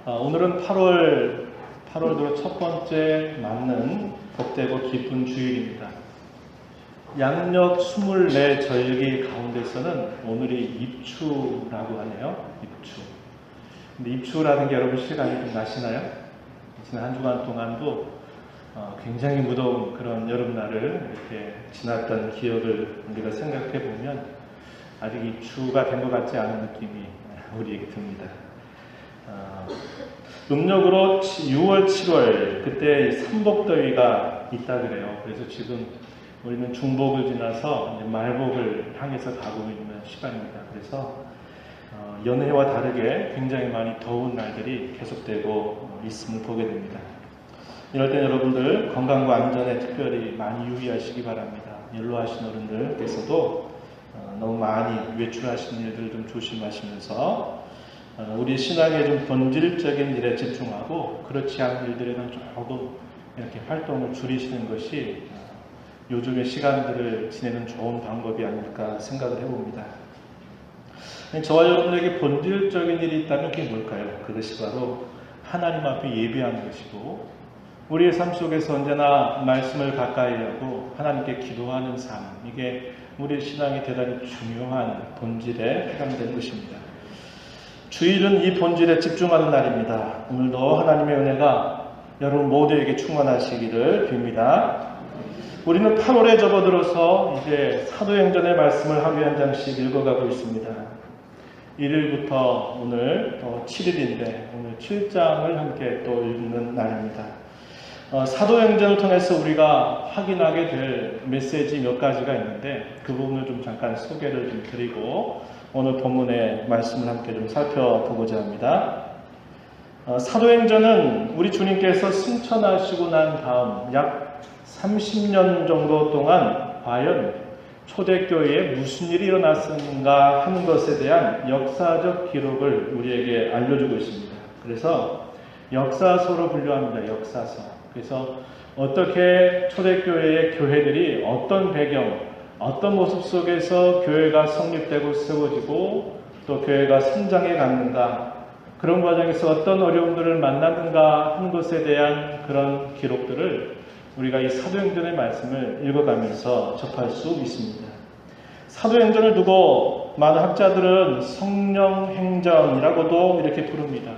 오늘은 8월 들어 첫 번째 맞는 복되고 기쁜 주일입니다. 양력 24절기 가운데서는 오늘이 입추라고 하네요. 입추. 근데 입추라는 게 여러분 시간이 좀 나시나요? 지난 한 주간 동안도 굉장히 무더운 그런 여름날을 이렇게 지났던 기억을 우리가 생각해 보면 아직 입추가 된 것 같지 않은 느낌이 우리에게 듭니다. 음력으로 6월, 7월 그때 삼복더위가 있다 그래요. 그래서 지금 우리는 중복을 지나서 이제 말복을 향해서 가고 있는 시간입니다. 그래서 연해와 다르게 굉장히 많이 더운 날들이 계속되고 있음을 보게 됩니다. 이럴 때 여러분들 건강과 안전에 특별히 많이 유의하시기 바랍니다. 연로하신 어른들께서도 너무 많이 외출하시는 일들 좀 조심하시면서 우리 신앙의 좀 본질적인 일에 집중하고 그렇지 않은 일들에는 조금 이렇게 활동을 줄이시는 것이 요즘의 시간들을 지내는 좋은 방법이 아닐까 생각을 해봅니다. 저와 여러분에게 본질적인 일이 있다면 그게 뭘까요? 그것이 바로 하나님 앞에 예배하는 것이고 우리의 삶 속에서 언제나 말씀을 가까이 하고 하나님께 기도하는 삶, 이게 우리의 신앙이 대단히 중요한 본질에 해당되는 것입니다. 주일은 이 본질에 집중하는 날입니다. 오늘도 하나님의 은혜가 여러분 모두에게 충만하시기를 빕니다. 우리는 8월에 접어들어서 이제 사도행전의 말씀을 하루에 한 장씩 읽어가고 있습니다. 1일부터 오늘 7일인데 오늘 7장을 함께 또 읽는 날입니다. 사도행전을 통해서 우리가 확인하게 될 메시지 몇 가지가 있는데 그 부분을 좀 잠깐 소개를 좀 드리고 오늘 본문의 말씀을 함께 좀 살펴보고자 합니다. 사도행전은 우리 주님께서 승천하시고 난 다음 약 30년 정도 동안 과연 초대교회에 무슨 일이 일어났는가 하는 것에 대한 역사적 기록을 우리에게 알려주고 있습니다. 그래서 역사서로 분류합니다. 역사서. 그래서 어떻게 초대교회의 교회들이 어떤 배경, 어떤 모습 속에서 교회가 성립되고 세워지고 또 교회가 성장해 갔는가, 그런 과정에서 어떤 어려움들을 만났는가 하는 것에 대한 그런 기록들을 우리가 이 사도행전의 말씀을 읽어가면서 접할 수 있습니다. 사도행전을 두고 많은 학자들은 성령행전이라고도 이렇게 부릅니다.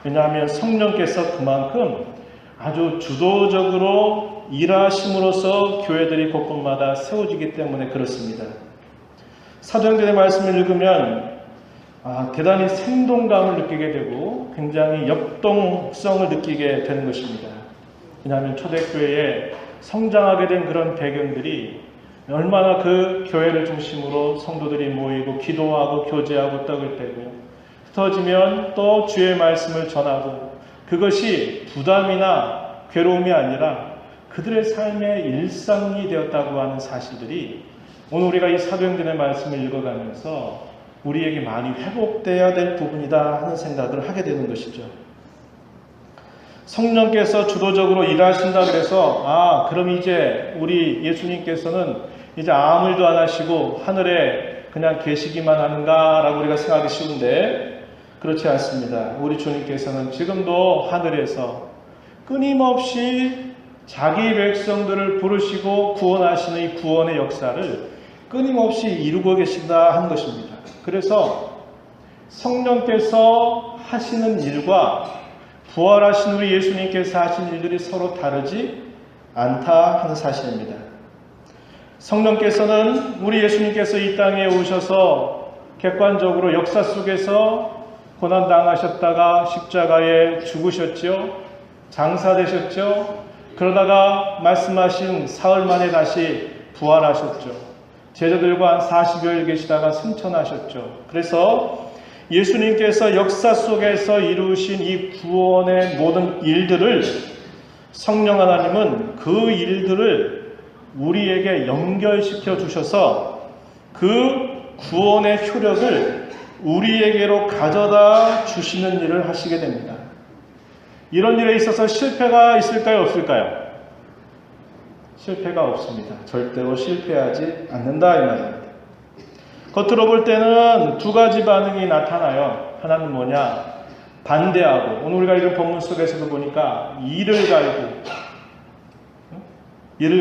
왜냐하면 성령께서 그만큼 아주 주도적으로 일하심으로써 교회들이 곳곳마다 세워지기 때문에 그렇습니다. 사도행전의 말씀을 읽으면 대단히 생동감을 느끼게 되고 굉장히 역동성을 느끼게 되는 것입니다. 왜냐하면 초대교회에 성장하게 된 그런 배경들이 얼마나 그 교회를 중심으로 성도들이 모이고 기도하고 교제하고 떡을 떼고 흩어지면 또 주의 말씀을 전하고 그것이 부담이나 괴로움이 아니라 그들의 삶의 일상이 되었다고 하는 사실들이 오늘 우리가 이 사도행전의 말씀을 읽어가면서 우리에게 많이 회복되어야 될 부분이다 하는 생각을 하게 되는 것이죠. 성령께서 주도적으로 일하신다 그래서 그럼 이제 우리 예수님께서는 이제 아무 일도 안 하시고 하늘에 그냥 계시기만 하는가라고 우리가 생각하기 쉬운데 그렇지 않습니다. 우리 주님께서는 지금도 하늘에서 끊임없이 자기 백성들을 부르시고 구원하시는 이 구원의 역사를 끊임없이 이루고 계신다 하는 것입니다. 그래서 성령께서 하시는 일과 부활하신 우리 예수님께서 하신 일들이 서로 다르지 않다 하는 사실입니다. 성령께서는 우리 예수님께서 이 땅에 오셔서 객관적으로 역사 속에서 고난당하셨다가 십자가에 죽으셨죠. 장사되셨죠. 그러다가 말씀하신 사흘 만에 다시 부활하셨죠. 제자들과 한 40여일 계시다가 승천하셨죠. 그래서 예수님께서 역사 속에서 이루신 이 구원의 모든 일들을 성령 하나님은 그 일들을 우리에게 연결시켜 주셔서 그 구원의 효력을 우리에게로 가져다 주시는 일을 하시게 됩니다. 이런 일에 있어서 실패가 있을까요? 없을까요? 실패가 없습니다. 절대로 실패하지 않는다 이 말입니다. 겉으로 볼 때는 두 가지 반응이 나타나요. 하나는 뭐냐? 반대하고, 오늘 우리가 읽은 본문 속에서도 보니까 이를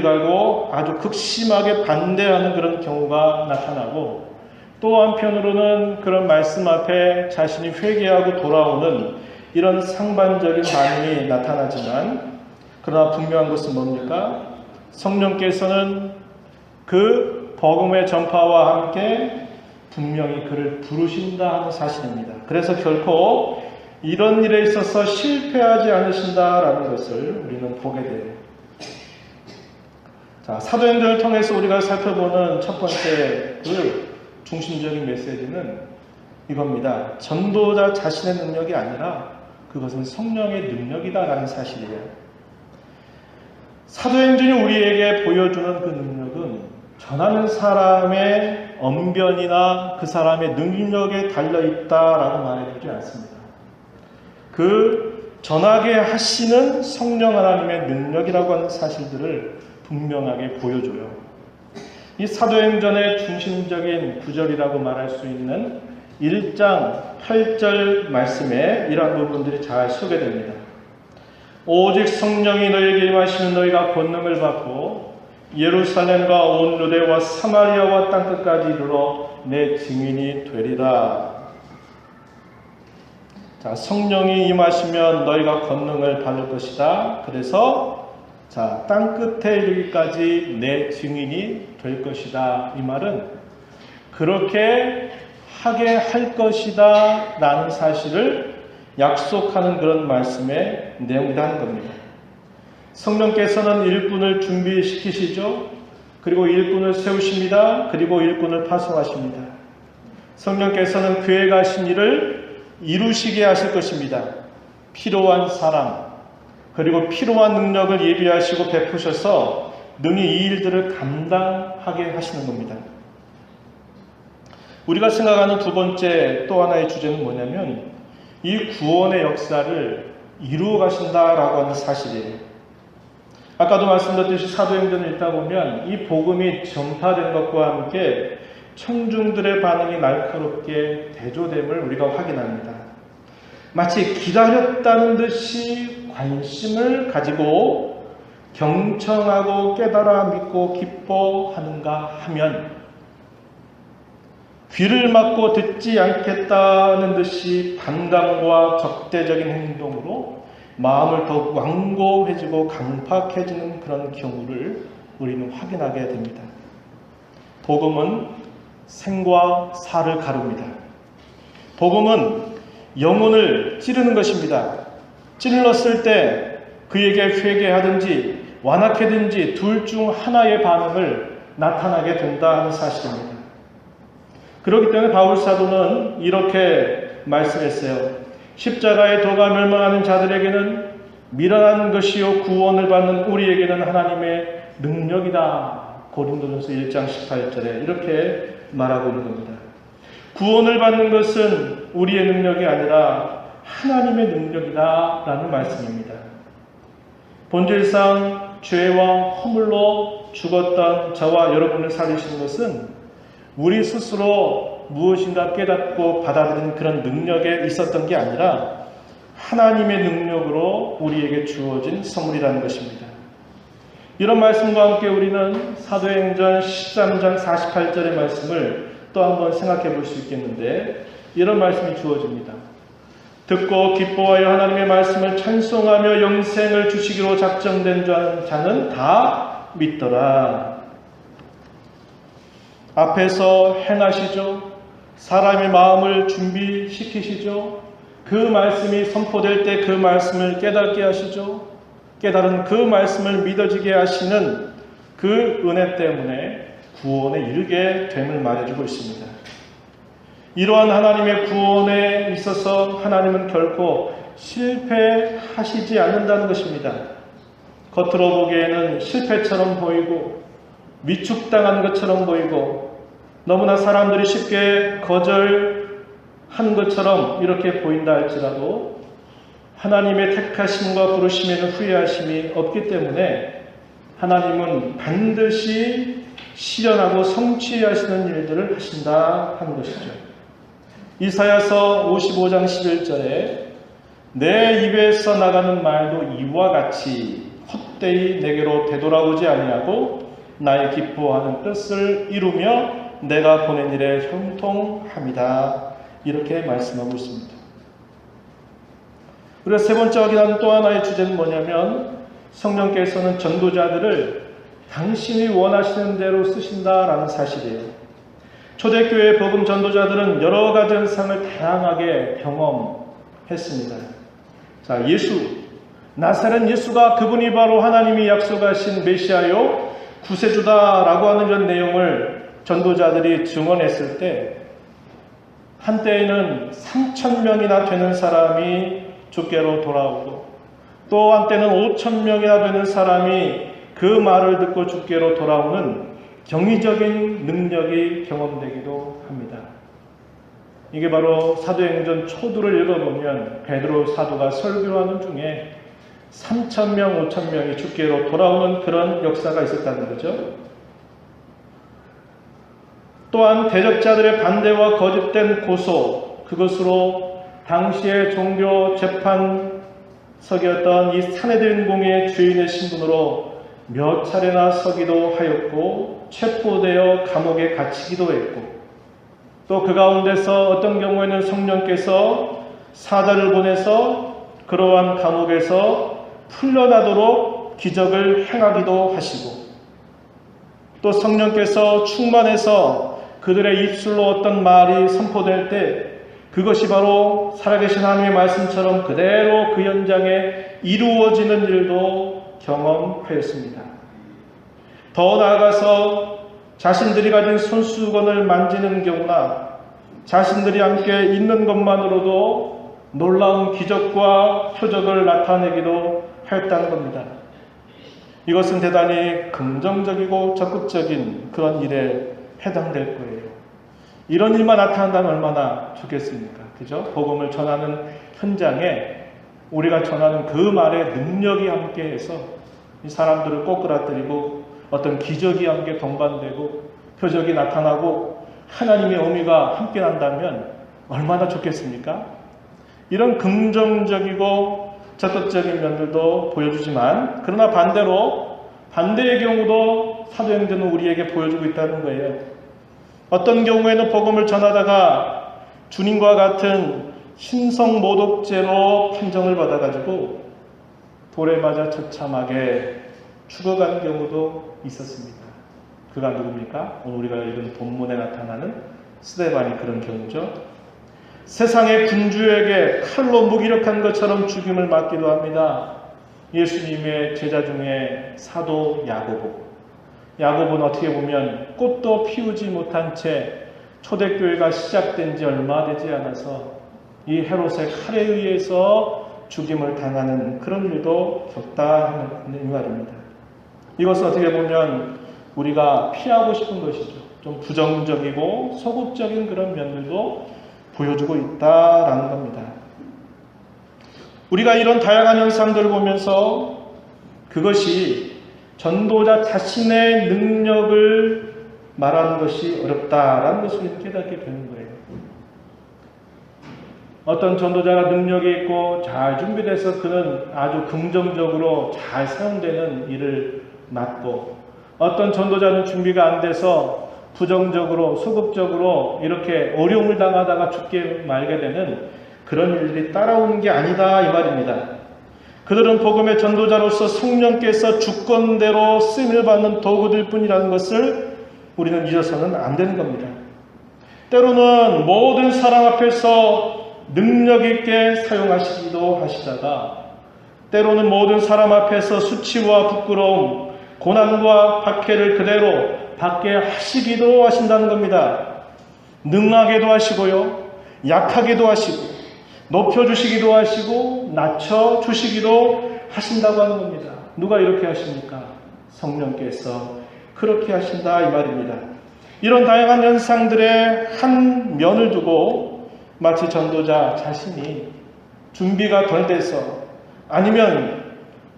갈고 아주 극심하게 반대하는 그런 경우가 나타나고, 또 한편으로는 그런 말씀 앞에 자신이 회개하고 돌아오는 이런 상반적인 반응이 나타나지만, 그러나 분명한 것은 뭡니까? 성령께서는 그 복음의 전파와 함께 분명히 그를 부르신다 하는 사실입니다. 그래서 결코 이런 일에 있어서 실패하지 않으신다라는 것을 우리는 보게 돼요. 자, 사도행전을 통해서 우리가 살펴보는 첫 번째 그 중심적인 메시지는 이겁니다. 전도자 자신의 능력이 아니라 그것은 성령의 능력이다라는 사실이에요. 사도행전이 우리에게 보여주는 그 능력은 전하는 사람의 언변이나 그 사람의 능력에 달려있다라고 말해주지 않습니다. 그 전하게 하시는 성령 하나님의 능력이라고 하는 사실들을 분명하게 보여줘요. 이 사도행전의 중심적인 구절이라고 말할 수 있는 1장 8절 말씀에 이러한 부분들이 잘 소개됩니다. 오직 성령이 너희에게 임하시면 너희가 권능을 받고 예루살렘과 온 유대와 사마리아와 땅끝까지 이르러 내 증인이 되리라. 자, 성령이 임하시면 너희가 권능을 받을 것이다. 그래서 땅끝에 이르기까지 내 증인이 될 것이다. 이 말은 그렇게 하게 할 것이다 라는 사실을 약속하는 그런 말씀의 내용이라는 겁니다. 성령께서는 일꾼을 준비시키시죠. 그리고 일꾼을 세우십니다. 그리고 일꾼을 파송하십니다. 성령께서는 계획하신 일을 이루시게 하실 것입니다. 필요한 사람, 그리고 필요한 능력을 예비하시고 베푸셔서 능히 이 일들을 감당하게 하시는 겁니다. 우리가 생각하는 두 번째 또 하나의 주제는 뭐냐면 이 구원의 역사를 이루어 가신다라고 하는 사실이에요. 아까도 말씀드렸듯이 사도행전을 읽다 보면 이 복음이 전파된 것과 함께 청중들의 반응이 날카롭게 대조됨을 우리가 확인합니다. 마치 기다렸다는 듯이 관심을 가지고 경청하고 깨달아 믿고 기뻐하는가 하면 귀를 막고 듣지 않겠다는 듯이 반감과 적대적인 행동으로 마음을 더욱 완고해지고 강팍해지는 그런 경우를 우리는 확인하게 됩니다. 복음은 생과 사를 가릅니다. 복음은 영혼을 찌르는 것입니다. 찔렀을 때 그에게 회개하든지 완악하든지 둘 중 하나의 반응을 나타나게 된다는 사실입니다. 그렇기 때문에 바울 사도는 이렇게 말씀했어요. 십자가의 도가 멸망하는 자들에게는 미련한 것이요 구원을 받는 우리에게는 하나님의 능력이다. 고린도전서 1장 18절에 이렇게 말하고 있는 겁니다. 구원을 받는 것은 우리의 능력이 아니라 하나님의 능력이다 라는 말씀입니다. 본질상 죄와 허물로 죽었던 저와 여러분을 살리시는 것은 우리 스스로 무엇인가 깨닫고 받아들이는 그런 능력에 있었던 게 아니라 하나님의 능력으로 우리에게 주어진 선물이라는 것입니다. 이런 말씀과 함께 우리는 사도행전 13장 48절의 말씀을 또 한번 생각해 볼 수 있겠는데 이런 말씀이 주어집니다. 듣고 기뻐하여 하나님의 말씀을 찬송하며 영생을 주시기로 작정된 자는 다 믿더라. 앞에서 행하시죠. 사람의 마음을 준비시키시죠. 그 말씀이 선포될 때 그 말씀을 깨닫게 하시죠. 깨달은 그 말씀을 믿어지게 하시는 그 은혜 때문에 구원에 이르게 됨을 말해주고 있습니다. 이러한 하나님의 구원에 있어서 하나님은 결코 실패하시지 않는다는 것입니다. 겉으로 보기에는 실패처럼 보이고 위축당한 것처럼 보이고 너무나 사람들이 쉽게 거절한 것처럼 이렇게 보인다 할지라도 하나님의 택하심과 부르심에는 후회하심이 없기 때문에 하나님은 반드시 실현하고 성취하시는 일들을 하신다 하는 것이죠. 이사야서 55장 11절에 내 입에서 나가는 말도 이와 같이 헛되이 내게로 되돌아오지 아니하고 나의 기뻐하는 뜻을 이루며 내가 보낸 일에 형통함이다. 이렇게 말씀하고 있습니다. 우리가 세 번째 확인하는 또 하나의 주제는 뭐냐면 성령께서는 전도자들을 당신이 원하시는 대로 쓰신다라는 사실이에요. 초대교회 복음 전도자들은 여러 가지 현상을 다양하게 경험했습니다. 자, 나사렛 예수가 그분이 바로 하나님이 약속하신 메시아요 구세주다라고 하는 이런 내용을 전도자들이 증언했을 때 한때에는 3,000명이나 되는 사람이 주께로 돌아오고 또 한때는 5,000명이나 되는 사람이 그 말을 듣고 주께로 돌아오는 경이적인 능력이 경험되기도 합니다. 이게 바로 사도행전 초두를 읽어보면 베드로 사도가 설교하는 중에 3,000명, 5,000명이 주께로 돌아오는 그런 역사가 있었다는 거죠. 또한 대적자들의 반대와 거짓된 고소, 그것으로 당시의 종교 재판석이었던 이 산헤드린궁의 주인의 신분으로 몇 차례나 서기도 하였고 체포되어 감옥에 갇히기도 했고 또 그 가운데서 어떤 경우에는 성령께서 사자를 보내서 그러한 감옥에서 풀려나도록 기적을 행하기도 하시고 또 성령께서 충만해서 그들의 입술로 어떤 말이 선포될 때 그것이 바로 살아계신 하나님의 말씀처럼 그대로 그 현장에 이루어지는 일도 경험하였습니다. 더 나아가서 자신들이 가진 손수건을 만지는 경우나 자신들이 함께 있는 것만으로도 놀라운 기적과 표적을 나타내기도 하였다는 겁니다. 이것은 대단히 긍정적이고 적극적인 그런 일에 해당될 거예요. 이런 일만 나타난다면 얼마나 좋겠습니까? 그죠? 복음을 전하는 현장에 우리가 전하는 그 말에 능력이 함께해서 이 사람들을 꼬꾸라뜨리고 어떤 기적이 함께 동반되고 표적이 나타나고 하나님의 의미가 함께 난다면 얼마나 좋겠습니까? 이런 긍정적이고 적극적인 면들도 보여주지만 그러나 반대의 경우도 사도행전은 우리에게 보여주고 있다는 거예요. 어떤 경우에는 복음을 전하다가 주님과 같은 신성모독죄로 판정을 받아가지고 돌에 맞아 처참하게 죽어가는 경우도 있었습니다. 그가 누굽니까? 오늘 우리가 읽은 본문에 나타나는 스데반이 그런 경우죠. 세상의 군주에게 칼로 무기력한 것처럼 죽임을 맞기도 합니다. 예수님의 제자 중에 사도 야고보는 어떻게 보면 꽃도 피우지 못한 채 초대교회가 시작된 지 얼마 되지 않아서 이 헤롯의 칼에 의해서 죽임을 당하는 그런 일도 겪다 하는 말입니다. 이것은 어떻게 보면 우리가 피하고 싶은 것이죠. 좀 부정적이고 소극적인 그런 면들도 보여주고 있다라는 겁니다. 우리가 이런 다양한 현상들을 보면서 그것이 전도자 자신의 능력을 말하는 것이 어렵다라는 것을 깨닫게 되는 거예요. 어떤 전도자가 능력이 있고 잘 준비돼서 그는 아주 긍정적으로 잘 사용되는 일을 맡고 어떤 전도자는 준비가 안 돼서 부정적으로 소극적으로 이렇게 어려움을 당하다가 죽게 말게 되는 그런 일들이 따라오는 게 아니다 이 말입니다. 그들은 복음의 전도자로서 성령께서 주권대로 쓰임을 받는 도구들 뿐이라는 것을 우리는 잊어서는 안 되는 겁니다. 때로는 모든 사람 앞에서 능력 있게 사용하시기도 하시다가 때로는 모든 사람 앞에서 수치와 부끄러움, 고난과 박해를 그대로 받게 하시기도 하신다는 겁니다. 능하게도 하시고요, 약하게도 하시고, 높여주시기도 하시고, 낮춰주시기도 하신다고 하는 겁니다. 누가 이렇게 하십니까? 성령께서 그렇게 하신다 이 말입니다. 이런 다양한 현상들의 한 면을 두고 마치 전도자 자신이 준비가 덜 돼서 아니면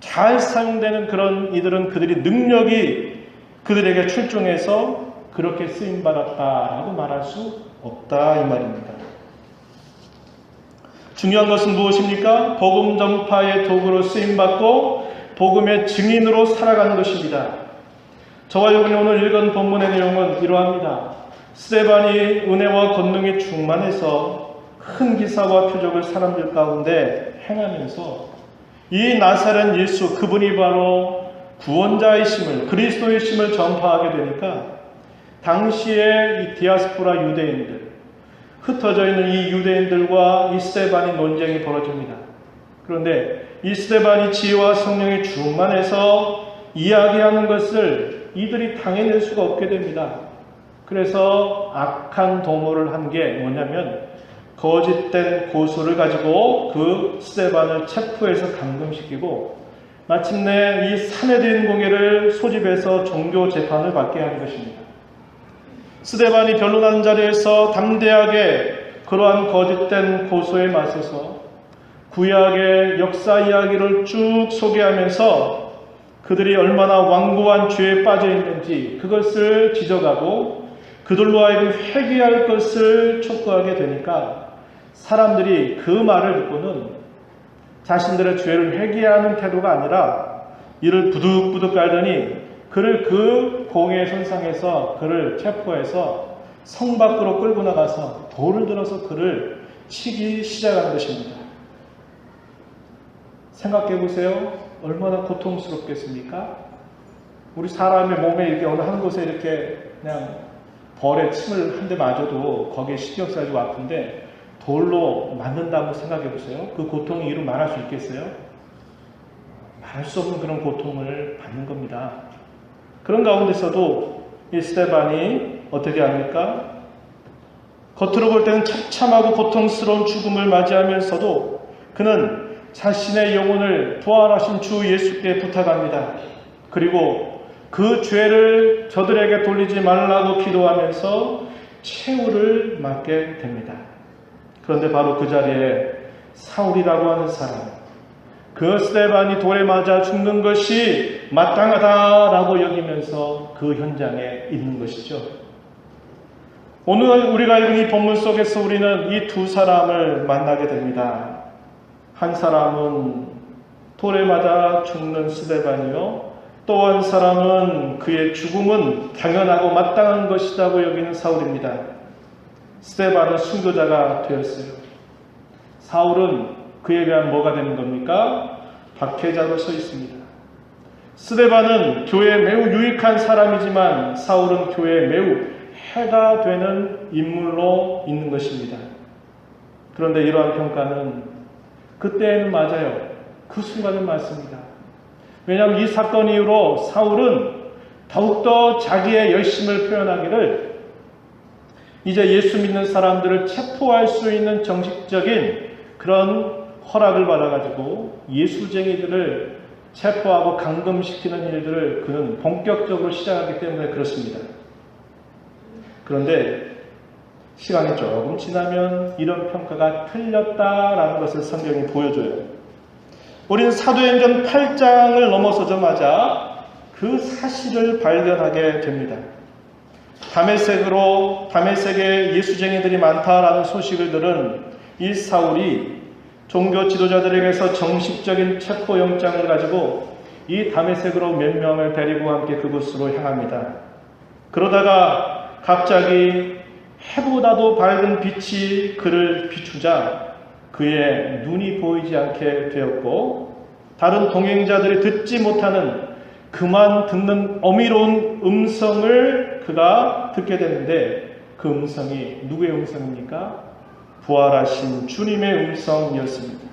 잘 사용되는 그런 이들은 그들이 능력이 그들에게 출중해서 그렇게 쓰임받았다라고 말할 수 없다 이 말입니다. 중요한 것은 무엇입니까? 복음 전파의 도구로 쓰임받고 복음의 증인으로 살아가는 것입니다. 저와 여러분이 오늘 읽은 본문의 내용은 이러합니다. 스데반이 은혜와 권능이 충만해서 큰 기사와 표적을 사람들 가운데 행하면서 이 나사렛 예수, 그분이 바로 구원자이심을, 그리스도이심을 전파하게 되니까 당시에 이 디아스포라 유대인들, 흩어져 있는 이 유대인들과 이 스데반이 논쟁이 벌어집니다. 그런데 이 스데반이 지혜와 성령이 충만해서 이야기하는 것을 이들이 당해낼 수가 없게 됩니다. 그래서 악한 도모를 한 게 뭐냐면 거짓된 고소를 가지고 그 스데반을 체포해서 감금시키고 마침내 이 사내들인 공회를 소집해서 종교 재판을 받게 한 것입니다. 스데반이 변론하는 자리에서 담대하게 그러한 거짓된 고소에 맞서서 구약의 역사 이야기를 쭉 소개하면서 그들이 얼마나 완고한 죄에 빠져 있는지 그것을 지적하고 그들로 하여금 회개할 것을 촉구하게 되니까 사람들이 그 말을 듣고는 자신들의 죄를 회개하는 태도가 아니라 이를 부득부득 깔더니 그를 그 공회의 선상에서 그를 체포해서 성 밖으로 끌고 나가서 돌을 들어서 그를 치기 시작한 것입니다. 생각해 보세요. 얼마나 고통스럽겠습니까? 우리 사람의 몸에 이렇게 어느 한 곳에 이렇게 그냥 벌에 침을 한 대 맞아도 거기에 신경 써가지고 아픈데 돌로 맞는다고 생각해 보세요. 그 고통이 이루 말할 수 있겠어요? 말할 수 없는 그런 고통을 받는 겁니다. 그런 가운데서도 이 스데반이 어떻게 합니까? 겉으로 볼 때는 처참하고 고통스러운 죽음을 맞이하면서도 그는 자신의 영혼을 부활하신 주 예수께 부탁합니다. 그리고 그 죄를 저들에게 돌리지 말라고 기도하면서 최후를 맞게 됩니다. 그런데 바로 그 자리에 사울이라고 하는 사람, 그 스데반이 돌에 맞아 죽는 것이 마땅하다라고 여기면서 그 현장에 있는 것이죠. 오늘 우리가 읽은 이 본문 속에서 우리는 이 두 사람을 만나게 됩니다. 한 사람은 돌에 맞아 죽는 스데반이요, 또 한 사람은 그의 죽음은 당연하고 마땅한 것이라고 여기는 사울입니다. 스데반은 순교자가 되었어요. 사울은 그에 대한 뭐가 되는 겁니까? 박해자로 서 있습니다. 스데반은 교회에 매우 유익한 사람이지만 사울은 교회에 매우 해가 되는 인물로 있는 것입니다. 그런데 이러한 평가는 그때에는 맞아요. 그 순간은 맞습니다. 왜냐하면 이 사건 이후로 사울은 더욱더 자기의 열심을 표현하기를 이제 예수 믿는 사람들을 체포할 수 있는 정식적인 그런 허락을 받아가지고 예수쟁이들을 체포하고 감금시키는 일들을 그는 본격적으로 시작하기 때문에 그렇습니다. 그런데 시간이 조금 지나면 이런 평가가 틀렸다라는 것을 성경이 보여줘요. 우리는 사도행전 8장을 넘어서자마자 그 사실을 발견하게 됩니다. 다메섹에 예수쟁이들이 많다라는 소식을 들은 이 사울이 종교 지도자들에게서 정식적인 체포영장을 가지고 이 다메섹으로 몇 명을 데리고 함께 그곳으로 향합니다. 그러다가 갑자기 해보다도 밝은 빛이 그를 비추자 그의 눈이 보이지 않게 되었고 다른 동행자들이 듣지 못하는 그만 듣는 어미로운 음성을 그가 듣게 되는데 그 음성이 누구의 음성입니까? 부활하신 주님의 음성이었습니다.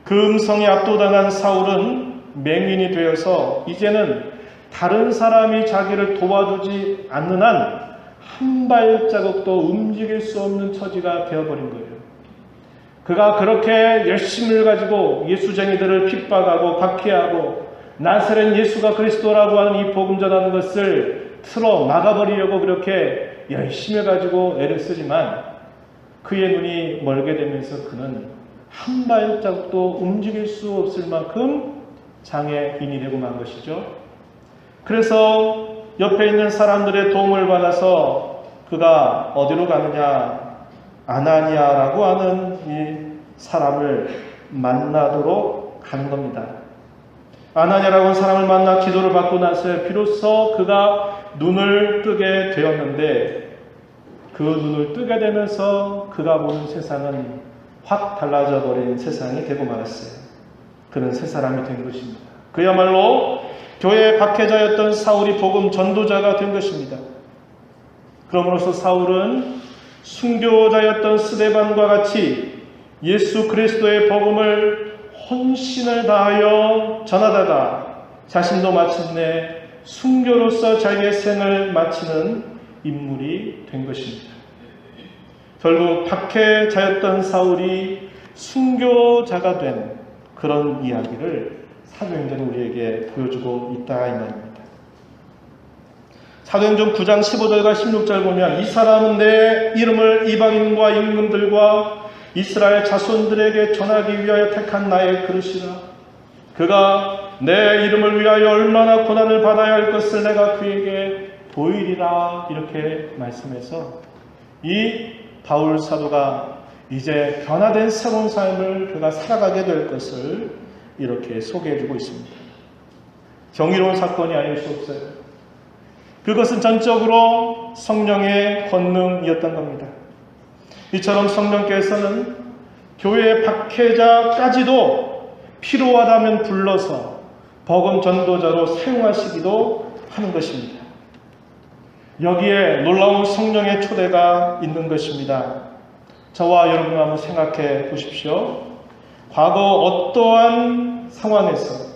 그 음성에 압도당한 사울은 맹인이 되어서 이제는 다른 사람이 자기를 도와주지 않는 한 한 발자국도 움직일 수 없는 처지가 되어버린 거예요. 그가 그렇게 열심을 가지고 예수쟁이들을 핍박하고 박해하고 나사렛 예수가 그리스도라고 하는 이 복음 전하는 것을 틀어 막아버리려고 그렇게 열심히 가지고 애를 쓰지만 그의 눈이 멀게 되면서 그는 한 발자국도 움직일 수 없을 만큼 장애인이 되고 만 것이죠. 그래서 옆에 있는 사람들의 도움을 받아서 그가 어디로 가느냐? 아나니아라고 하는 이 사람을 만나도록 가는 겁니다. 아나니아라고 하는 사람을 만나 기도를 받고 나서 비로소 그가 눈을 뜨게 되었는데, 그 눈을 뜨게 되면서 그가 보는 세상은 확 달라져 버린 세상이 되고 말았어요. 그는 새 사람이 된 것입니다. 그야말로 교회의 박해자였던 사울이 복음 전도자가 된 것입니다. 그러므로서 사울은 순교자였던 스데반과 같이 예수 그리스도의 복음을 혼신을 다하여 전하다가 자신도 마침내 순교로서 자기의 생을 마치는 인물이 된 것입니다. 결국 박해자였던 사울이 순교자가 된 그런 이야기를 사도행전은 우리에게 보여주고 있다 이 말입니다. 사도행전 9장 15절과 16절 보면, 이 사람은 내 이름을 이방인과 임금들과 이스라엘 자손들에게 전하기 위하여 택한 나의 그릇이라. 그가 내 이름을 위하여 얼마나 고난을 받아야 할 것을 내가 그에게 보이리라. 이렇게 말씀해서 이 바울 사도가 이제 변화된 새로운 삶을 그가 살아가게 될 것을 이렇게 소개해주고 있습니다. 경이로운 사건이 아닐 수 없어요. 그것은 전적으로 성령의 권능이었던 겁니다. 이처럼 성령께서는 교회의 박해자까지도 필요하다면 불러서 복음 전도자로 사용하시기도 하는 것입니다. 여기에 놀라운 성령의 초대가 있는 것입니다. 저와 여러분 한번 생각해 보십시오. 과거 어떠한 상황에서,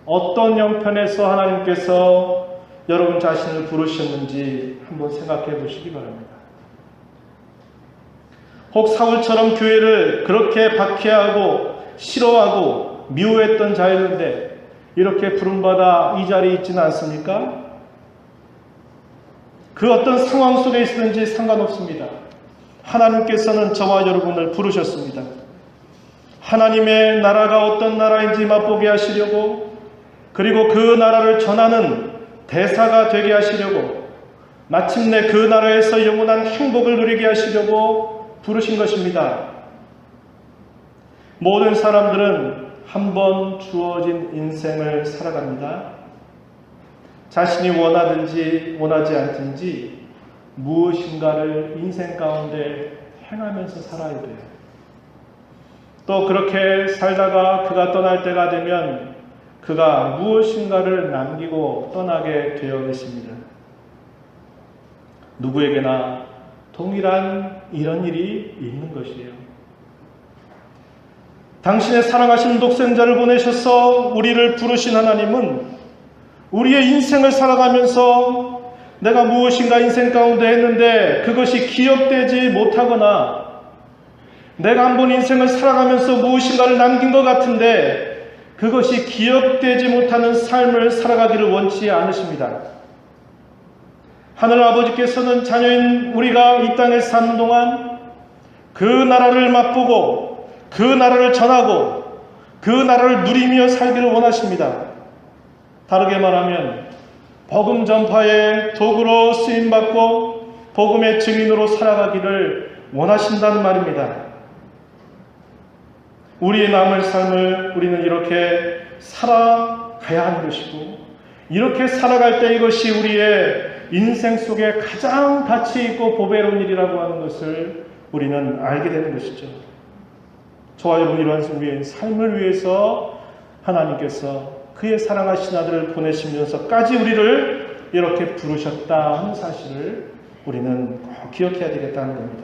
어떤 형편에서 하나님께서 여러분 자신을 부르셨는지 한번 생각해 보시기 바랍니다. 혹 사울처럼 교회를 그렇게 박해하고 싫어하고 미워했던 자였는데 이렇게 부름받아 이 자리에 있지는 않습니까? 그 어떤 상황 속에 있었는지 상관없습니다. 하나님께서는 저와 여러분을 부르셨습니다. 하나님의 나라가 어떤 나라인지 맛보게 하시려고, 그리고 그 나라를 전하는 대사가 되게 하시려고, 마침내 그 나라에서 영원한 행복을 누리게 하시려고 부르신 것입니다. 모든 사람들은 한 번 주어진 인생을 살아갑니다. 자신이 원하든지 원하지 않든지 무엇인가를 인생 가운데 행하면서 살아야 돼요. 또 그렇게 살다가 그가 떠날 때가 되면 그가 무엇인가를 남기고 떠나게 되어 있습니다. 누구에게나 동일한 이런 일이 있는 것이에요. 당신의 사랑하신 독생자를 보내셔서 우리를 부르신 하나님은 우리의 인생을 살아가면서 내가 무엇인가 인생 가운데 했는데 그것이 기억되지 못하거나, 내가 한번 인생을 살아가면서 무엇인가를 남긴 것 같은데 그것이 기억되지 못하는 삶을 살아가기를 원치 않으십니다. 하늘 아버지께서는 자녀인 우리가 이 땅에 사는 동안 그 나라를 맛보고 그 나라를 전하고 그 나라를 누리며 살기를 원하십니다. 다르게 말하면 복음 전파의 도구로 쓰임받고 복음의 증인으로 살아가기를 원하신다는 말입니다. 우리의 남을 삶을 우리는 이렇게 살아가야 하는 것이고, 이렇게 살아갈 때 이것이 우리의 인생 속에 가장 가치 있고 보배로운 일이라고 하는 것을 우리는 알게 되는 것이죠. 저와 여러분 이러한 우리의 삶을 위해서 하나님께서 그의 사랑하신 아들을 보내시면서까지 우리를 이렇게 부르셨다 하는 사실을 우리는 꼭 기억해야 되겠다는 겁니다.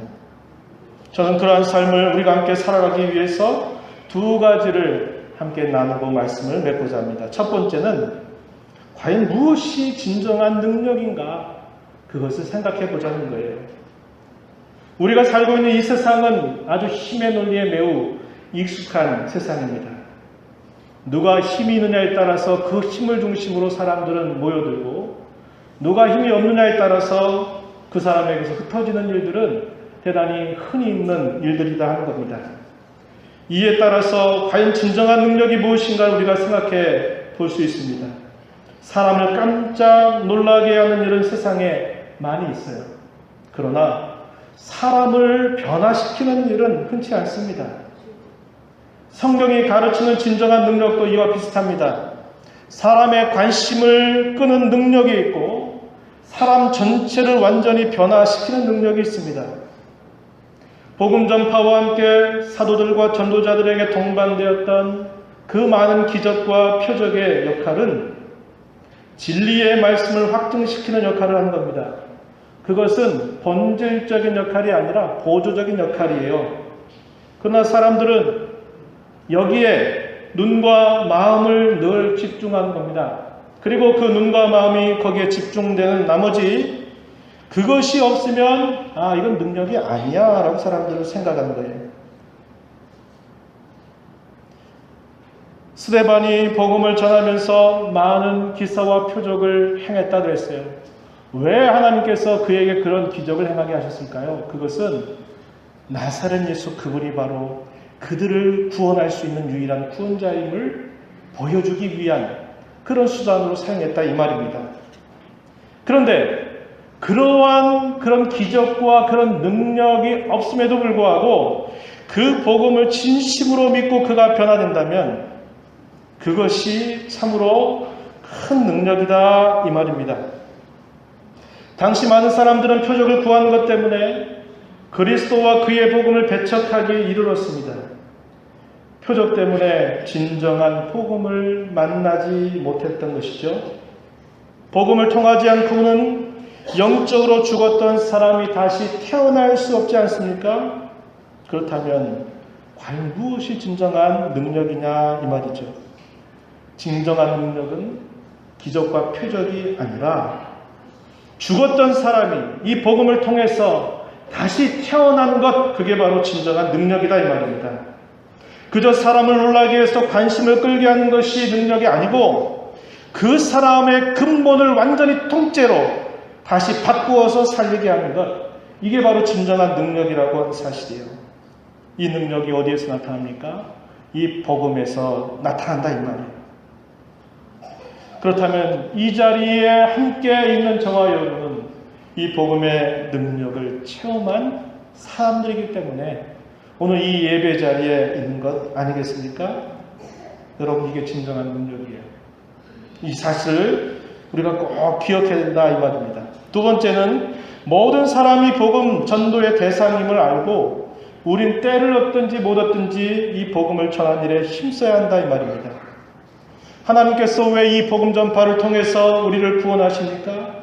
저는 그러한 삶을 우리가 함께 살아가기 위해서 두 가지를 함께 나누고 말씀을 맺고자 합니다. 첫 번째는 과연 무엇이 진정한 능력인가, 그것을 생각해 보자는 거예요. 우리가 살고 있는 이 세상은 아주 힘의 논리에 매우 익숙한 세상입니다. 누가 힘이 있느냐에 따라서 그 힘을 중심으로 사람들은 모여들고, 누가 힘이 없느냐에 따라서 그 사람에게서 흩어지는 일들은 대단히 흔히 있는 일들이다 하는 겁니다. 이에 따라서 과연 진정한 능력이 무엇인가 우리가 생각해 볼 수 있습니다. 사람을 깜짝 놀라게 하는 일은 세상에 많이 있어요. 그러나 사람을 변화시키는 일은 흔치 않습니다. 성경이 가르치는 진정한 능력도 이와 비슷합니다. 사람의 관심을 끄는 능력이 있고 사람 전체를 완전히 변화시키는 능력이 있습니다. 복음 전파와 함께 사도들과 전도자들에게 동반되었던 그 많은 기적과 표적의 역할은 진리의 말씀을 확증시키는 역할을 하는 겁니다. 그것은 본질적인 역할이 아니라 보조적인 역할이에요. 그러나 사람들은 여기에 눈과 마음을 늘 집중하는 겁니다. 그리고 그 눈과 마음이 거기에 집중되는 나머지 그것이 없으면 이건 능력이 아니야 라고 사람들은 생각하는 거예요. 스데반이 복음을 전하면서 많은 기사와 표적을 행했다고 했어요. 왜 하나님께서 그에게 그런 기적을 행하게 하셨을까요? 그것은 나사렛 예수 그분이 바로 그들을 구원할 수 있는 유일한 구원자임을 보여주기 위한 그런 수단으로 사용했다 이 말입니다. 그런데 그러한 그런 기적과 그런 능력이 없음에도 불구하고 그 복음을 진심으로 믿고 그가 변화된다면 그것이 참으로 큰 능력이다 이 말입니다. 당시 많은 사람들은 표적을 구하는 것 때문에 그리스도와 그의 복음을 배척하기에 이르렀습니다. 표적 때문에 진정한 복음을 만나지 못했던 것이죠. 복음을 통하지 않고는 영적으로 죽었던 사람이 다시 태어날 수 없지 않습니까? 그렇다면 과연 무엇이 진정한 능력이냐 이 말이죠. 진정한 능력은 기적과 표적이 아니라 죽었던 사람이 이 복음을 통해서 다시 태어난 것, 그게 바로 진정한 능력이다 이 말입니다. 그저 사람을 놀라게 해서 관심을 끌게 하는 것이 능력이 아니고 그 사람의 근본을 완전히 통째로 다시 바꾸어서 살리게 하는 것, 이게 바로 진정한 능력이라고 하는 사실이에요. 이 능력이 어디에서 나타납니까? 이 복음에서 나타난다 이 말이에요. 그렇다면 이 자리에 함께 있는 저와 여러분은 이 복음의 능력을 체험한 사람들이기 때문에 오늘 이 예배 자리에 있는 것 아니겠습니까? 여러분, 이게 진정한 능력이에요. 이 사실을 우리가 꼭 기억해야 된다 이 말입니다. 두 번째는 모든 사람이 복음 전도의 대상임을 알고 우린 때를 얻든지 못 얻든지 이 복음을 전하는 일에 힘써야 한다 이 말입니다. 하나님께서 왜 이 복음 전파를 통해서 우리를 구원하십니까?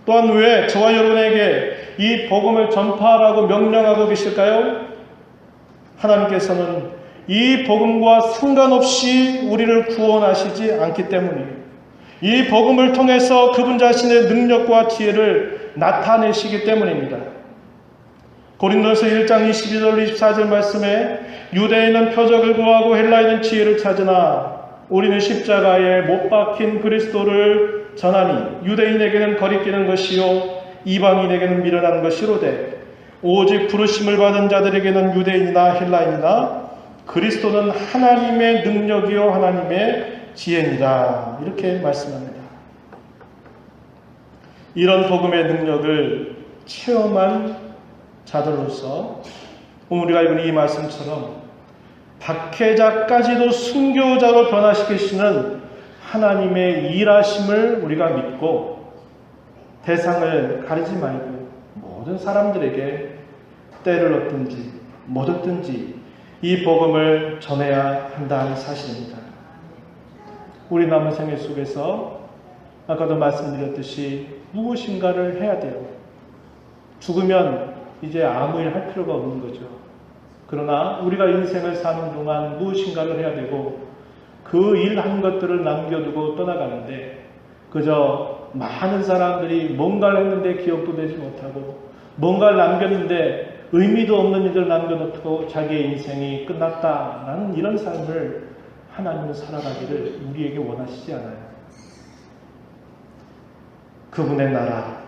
또한 왜 저와 여러분에게 이 복음을 전파하라고 명령하고 계실까요? 하나님께서는 이 복음과 상관없이 우리를 구원하시지 않기 때문이에요. 이 복음을 통해서 그분 자신의 능력과 지혜를 나타내시기 때문입니다. 고린도서 1장 22절 24절 말씀에 유대인은 표적을 구하고 헬라인은 지혜를 찾으나 우리는 십자가에 못 박힌 그리스도를 전하니 유대인에게는 거리끼는 것이요 이방인에게는 미련한 것이로되 오직 부르심을 받은 자들에게는 유대인이나 헬라인이나 그리스도는 하나님의 능력이요 하나님의 지혜니라 이렇게 말씀합니다. 이런 복음의 능력을 체험한 자들로서 우리가 읽은 이 말씀처럼 박해자까지도 순교자로 변화시키시는 하나님의 일하심을 우리가 믿고 대상을 가리지 말고 모든 사람들에게 때를 얻든지 못 얻든지 이 복음을 전해야 한다는 사실입니다. 우리 남은 생애 속에서 아까도 말씀드렸듯이 무엇인가를 해야 돼요. 죽으면 이제 아무 일 할 필요가 없는 거죠. 그러나 우리가 인생을 사는 동안 무엇인가를 해야 되고 그 일한 것들을 남겨두고 떠나가는데 그저 많은 사람들이 뭔가를 했는데 기억도 되지 못하고 뭔가를 남겼는데 의미도 없는 일을 남겨놓고 자기의 인생이 끝났다라는 이런 삶을 하나님은 살아가기를 우리에게 원하시지 않아요. 그분의 나라,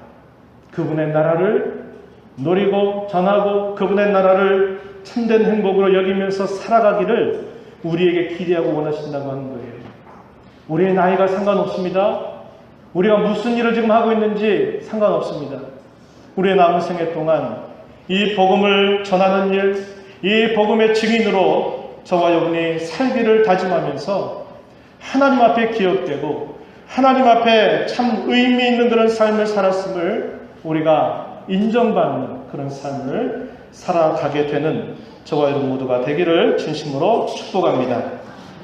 그분의 나라를 노리고 전하고 그분의 나라를 참된 행복으로 여기면서 살아가기를 우리에게 기대하고 원하신다고 하는 거예요. 우리의 나이가 상관없습니다. 우리가 무슨 일을 지금 하고 있는지 상관없습니다. 우리의 남은 생애 동안 이 복음을 전하는 일, 이 복음의 증인으로 저와 여러분이 살기를 다짐하면서 하나님 앞에 기억되고 하나님 앞에 참 의미 있는 그런 삶을 살았음을 우리가 인정받는 그런 삶을 살아가게 되는 저와 여러분 모두가 되기를 진심으로 축복합니다.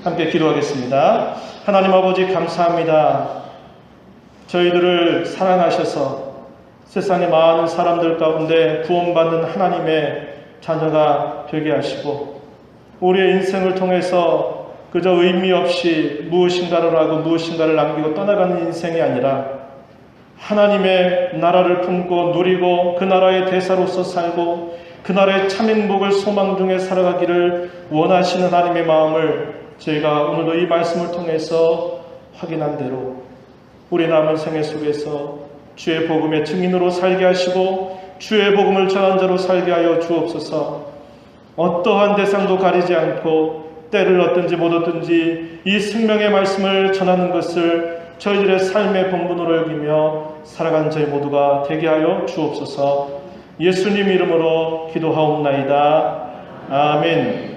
함께 기도하겠습니다. 하나님 아버지 감사합니다. 저희들을 사랑하셔서 세상의 많은 사람들 가운데 구원받는 하나님의 자녀가 되게 하시고 우리의 인생을 통해서 그저 의미 없이 무엇인가를 하고 무엇인가를 남기고 떠나가는 인생이 아니라 하나님의 나라를 품고 누리고 그 나라의 대사로서 살고 그 나라의 참 행복을 소망 중에 살아가기를 원하시는 하나님의 마음을 저희가 오늘도 이 말씀을 통해서 확인한 대로 우리 남은 생애 속에서 주의 복음의 증인으로 살게 하시고 주의 복음을 전한 자로 살게 하여 주옵소서. 어떠한 대상도 가리지 않고 때를 얻든지 못 얻든지 이 생명의 말씀을 전하는 것을 저희들의 삶의 본분으로 여기며 살아가는 저희 모두가 되게 하여 주옵소서. 예수님 이름으로 기도하옵나이다. 아멘.